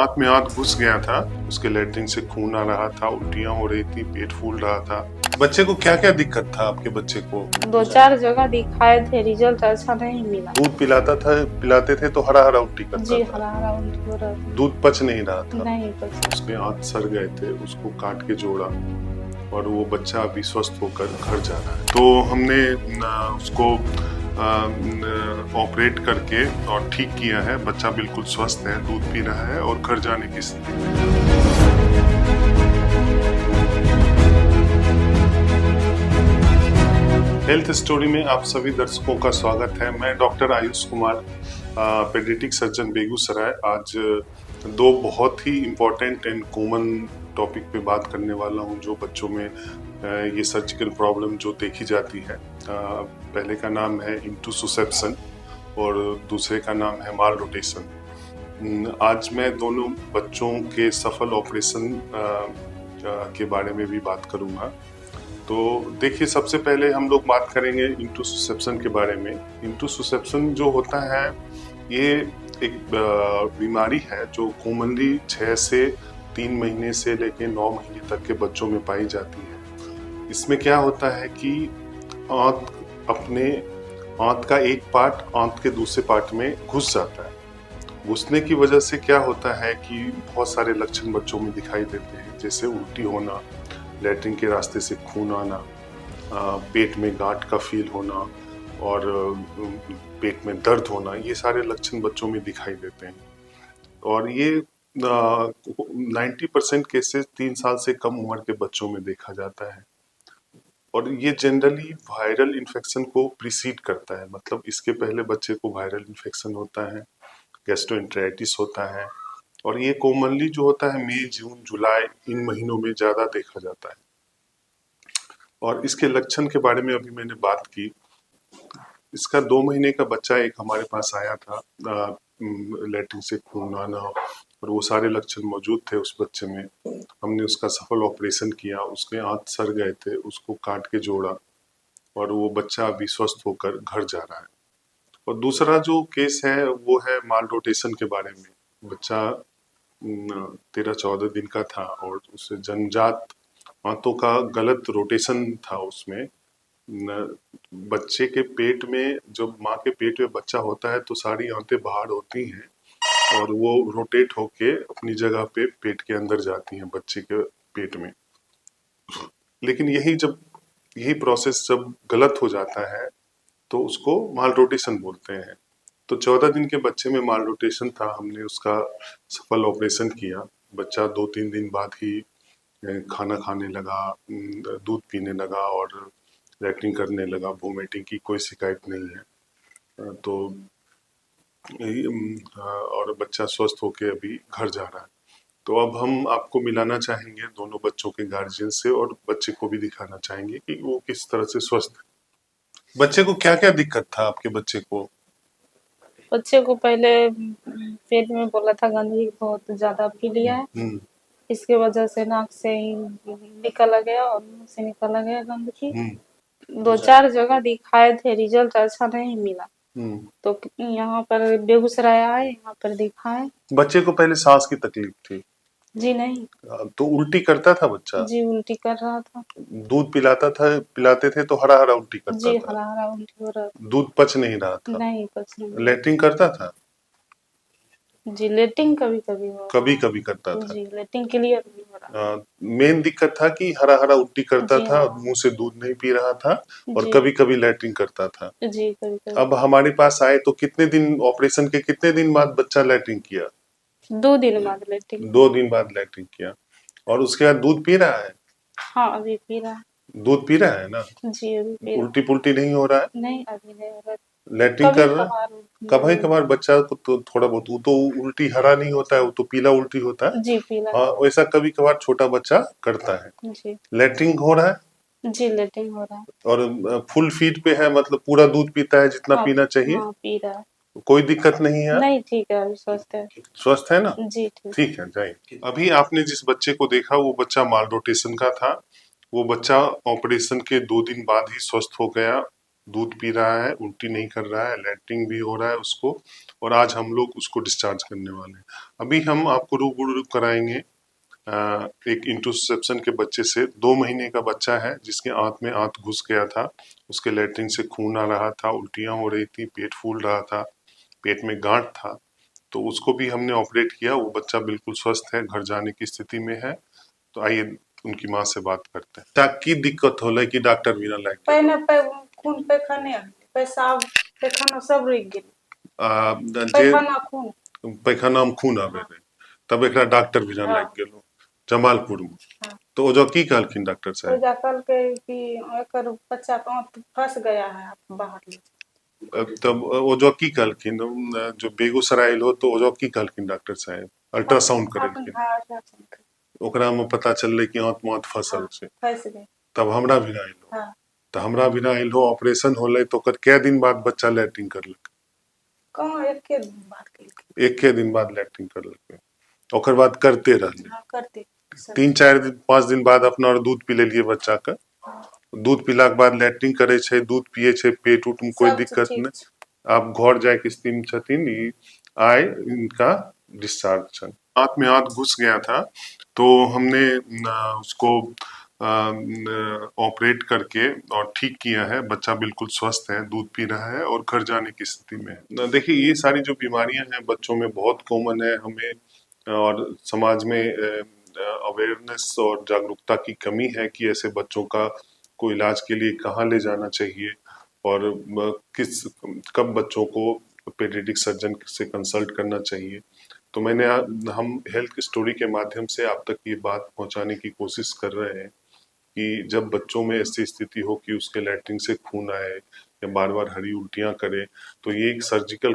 आंत में आंत घुस गया था, उसके लैट्रिन से खून आ रहा था, उल्टियां हो रही थी, पेट फूल रहा था। बच्चे को क्या क्या दिक्कत था? आपके बच्चे को 2-4 जगह दिखाए थे, रिजल्ट अच्छा नहीं मिला। दूध पिलाते थे तो हरा हरा उल्टी करता जी, था, हरा-हरा उल्टी हो रहा था। दूध पच नहीं रहा था, नहीं पचा। उसके आंत सड़ गए थे, उसको काट के जोड़ा और वो बच्चा अभी स्वस्थ होकर घर जा रहा है। तो हमने उसको ऑपरेट करके और ठीक किया है। बच्चा बिल्कुल स्वस्थ है, दूध पी रहा है और घर जाने की स्थिति में है। हेल्थ स्टोरी में आप सभी दर्शकों का स्वागत है। मैं doctor Ayush Kumar, paediatric surgeon Begusarai. आज दो बहुत ही इम्पोर्टेंट एंड कॉमन टॉपिक पे बात करने वाला हूँ, जो बच्चों में ये सर्जिकल प्रॉब्लम जो देखी जाती है। पहले का नाम है इंटुससेप्शन और दूसरे का नाम है माल रोटेशन। आज मैं दोनों बच्चों के सफल ऑपरेशन के बारे में भी बात करूंगा। तो देखिए, सबसे पहले हम लोग बात करेंगे इंटुससेप्शन के बारे में। इंटुससेप्शन जो होता है, ये एक बीमारी है जो कॉमनली 6 से 3 महीने से लेके 9 महीने तक के बच्चों में पाई जाती है। इसमें क्या होता है कि आंत का एक पार्ट आंत के दूसरे पार्ट में घुस जाता है। घुसने की वजह से क्या होता है कि बहुत सारे लक्षण बच्चों में दिखाई देते हैं, जैसे उल्टी होना, लैट्रिन के रास्ते से खून आना, पेट में गांठ का फील होना और पेट में दर्द होना। ये सारे लक्षण बच्चों में दिखाई देते हैं और ये 90% केसेस 3 साल से कम उम्र के बच्चों में देखा जाता है और ये जनरली वायरल इन्फेक्शन को प्रीसीड करता है। मतलब इसके पहले बच्चे को वायरल इन्फेक्शन होता है, गैस्ट्रोएंटेराइटिस होता है और ये कॉमनली जो होता है मई, जून, जुलाई इन महीनों में ज्यादा देखा जाता है। और इसके लक्षण के बारे में अभी मैंने बात की। इसका 2 महीने का बच्चा एक हमारे पास आया था, लैट्रिन से खून आना और वो सारे लक्षण मौजूद थे उस बच्चे में। हमने उसका सफल ऑपरेशन किया, उसके आंत सड़ गए थे, उसको काट के जोड़ा और वो बच्चा अभी स्वस्थ होकर घर जा रहा है। और दूसरा जो केस है वो है माल रोटेशन के बारे में। बच्चा 13-14 दिन का था और उससे जन्मजात आंतों का गलत रोटेशन था उसमें। बच्चे के पेट में, जब माँ के पेट में बच्चा होता है तो सारी आंतें बाहर होती हैं और वो रोटेट होके अपनी जगह पे पेट के अंदर जाती हैं बच्चे के पेट में। लेकिन यही प्रोसेस जब गलत हो जाता है तो उसको माल रोटेशन बोलते हैं। तो 14 दिन के बच्चे में माल रोटेशन था, हमने उसका सफल ऑपरेशन किया। बच्चा 2-3 दिन बाद ही खाना खाने लगा, दूध पीने लगा और लैट्रिन करने लगा। वोमिटिंग की कोई शिकायत नहीं है। तो और बच्चा स्वस्थ होके अभी घर जा रहा है। तो अब हम आपको मिलाना चाहेंगे दोनों बच्चों के गार्जियन से और बच्चे को भी दिखाना चाहेंगे कि वो किस तरह से स्वस्थ है। बच्चे को क्या क्या दिक्कत था? आपके बच्चे को बच्चे को पहले पेट में बोला था, गंदगी बहुत ज्यादा पी लिया है, इसके वजह से नाक से ही निकल गया और मुंह से निकल गया गंदगी। 2-4 जगह दिखाए थे, रिजल्ट अच्छा नहीं मिला। तो यहाँ पर बेगूसराय आए, यहाँ पर दिखाए। बच्चे को पहले सांस की तकलीफ थी? जी नहीं। तो उल्टी करता था बच्चा? जी, उल्टी कर रहा था। दूध पिलाते थे तो हरा हरा उल्टी करता जी, था? हरा-हरा उल्टी हो रहा था। दूध पच नहीं रहा था? नहीं पच नहीं। लैट्रिन करता था? जी, लेटिंग कभी-कभी हो रहा कभी है। कभी करता था? जी, लेटिंग क्लियर नहीं हो रहा। मेन दिक्कत था कि हरा हरा उल्टी करता जी था, हाँ। मुंह से दूध नहीं पी रहा था और जी। कभी कभी लैट्रिन करता था। जी, कभी-कभी। अब हमारे पास आए तो कितने दिन, ऑपरेशन के कितने दिन बाद बच्चा लैट्रिन किया? 2 दिन बाद लेटिंग। 2 दिन बाद लैट्रिन किया और उसके बाद दूध पी रहा है? हाँ, अभी पी रहा है। दूध पी रहा है ना? जी, अभी पी रहा उल्टी पुल्टी नहीं हो रहा है? है। नहीं, अभी नहीं हो रहा। लैट्रिन कर रहा है? कभी-कभार। कभी कभार बच्चा को तो थोड़ा बहुत, वो तो उल्टी हरा नहीं होता है, वो तो पीला उल्टी होता है। जी, पीला। हाँ, वैसा कभी कभार छोटा बच्चा करता है। जी। लैट्रिन हो रहा है जी, लेटिंग हो रहा है। और फुल फीड पे है, मतलब पूरा दूध पीता है जितना हाँ, पीना चाहिए? हाँ, पी रहा है। कोई दिक्कत नहीं है? नहीं, ठीक है, अभी स्वस्थ है। स्वस्थ है ना? जी, ठीक। ठीक है, जाइए। अभी आपने जिस बच्चे को देखा वो बच्चा माल रोटेशन का था। वो बच्चा ऑपरेशन के 2 दिन बाद ही स्वस्थ हो गया, दूध पी रहा है, उल्टी नहीं कर रहा है, लैट्रिन भी हो रहा है उसको और आज हम लोग उसको डिस्चार्ज करने वाले हैं। अभी हम आपको रूबरू कराएंगे एक इंटरसेप्शन के बच्चे से। 2 महीने का बच्चा है जिसके आंत में आंत घुस गया था, उसके लैट्रिन से खून आ रहा था, उल्टियां हो रही थी, पेट फूल रहा था, पेट में गांठ था, तो उसको भी हमने ऑपरेट किया। वो बच्चा बिल्कुल स्वस्थ है, घर जाने की स्थिति में है। तो आइए उनकी माँ से बात करते हैं। क्या की दिक्कत होले कि डॉक्टर बिना लायक के? पहिने खून पैखाने पेशाब पैखाना सब रुक गेल। जे पैखाना खून पैखाना में खून आवे रहे, तब एकरा डॉक्टर बिना हाँ। लायक गेलो जमालपुर में। हाँ। तो ओजो की कहलखिन डॉक्टर साहब? ओजा कहलकै कि एकर बच्चा का आंत फंस गया है, आप बाहर ले जाओ। तब ओजो की कहलखिन? जो बेगूसराय हो तो ओजो की कहलखिन डॉक्टर साहब? अल्ट्रासाउंड करेलखिन, हाँ, अल्ट्रासाउंड ओकरा में पता चललै कि आंत में फंसल छै। फंस गए। तब हमरा भी आइलो, हाँ। तो हमरा बिना आइलो, ऑपरेशन होले तो ओकर कै दिन बाद बच्चा लैट्रिन करलक? कहाँ एके दिन बात केलकै। एके दिन बाद लैट्रिन करलकै, ओकर बाद करते रहले। हाँ, करते 3-4 दिन 5 दिन बाद अपना और दूध पी लेलिए बच्चा के। दूध पीला के बाद लैट्रिन करे छै, दूध पिए छै, पेट उट में कोई सब दिक्कत ठीक नहीं। आप घर जाए की स्थिति में छथिन। आए इनका डिस्चार्ज छन। आंत में आंत घुस गया था तो हमने उसको ऑपरेट करके और ठीक किया है। बच्चा बिल्कुल स्वस्थ है, दूध पी रहा है और घर जाने की स्थिति में है। देखिए ये सारी जो बीमारियां हैं बच्चों में बहुत कॉमन है। हमें और समाज में अवेयरनेस और जागरूकता की कमी है कि ऐसे बच्चों का को इलाज के लिए कहाँ ले जाना चाहिए और किस कब बच्चों को पेडियाट्रिक सर्जन से कंसल्ट करना चाहिए। तो हम हेल्थ स्टोरी के माध्यम से आप तक ये बात पहुंचाने की कोशिश कर रहे हैं कि जब बच्चों में ऐसी स्थिति हो कि उसके लैट्रिन से खून आए या बार बार हरी उल्टियां करे, तो ये एक सर्जिकल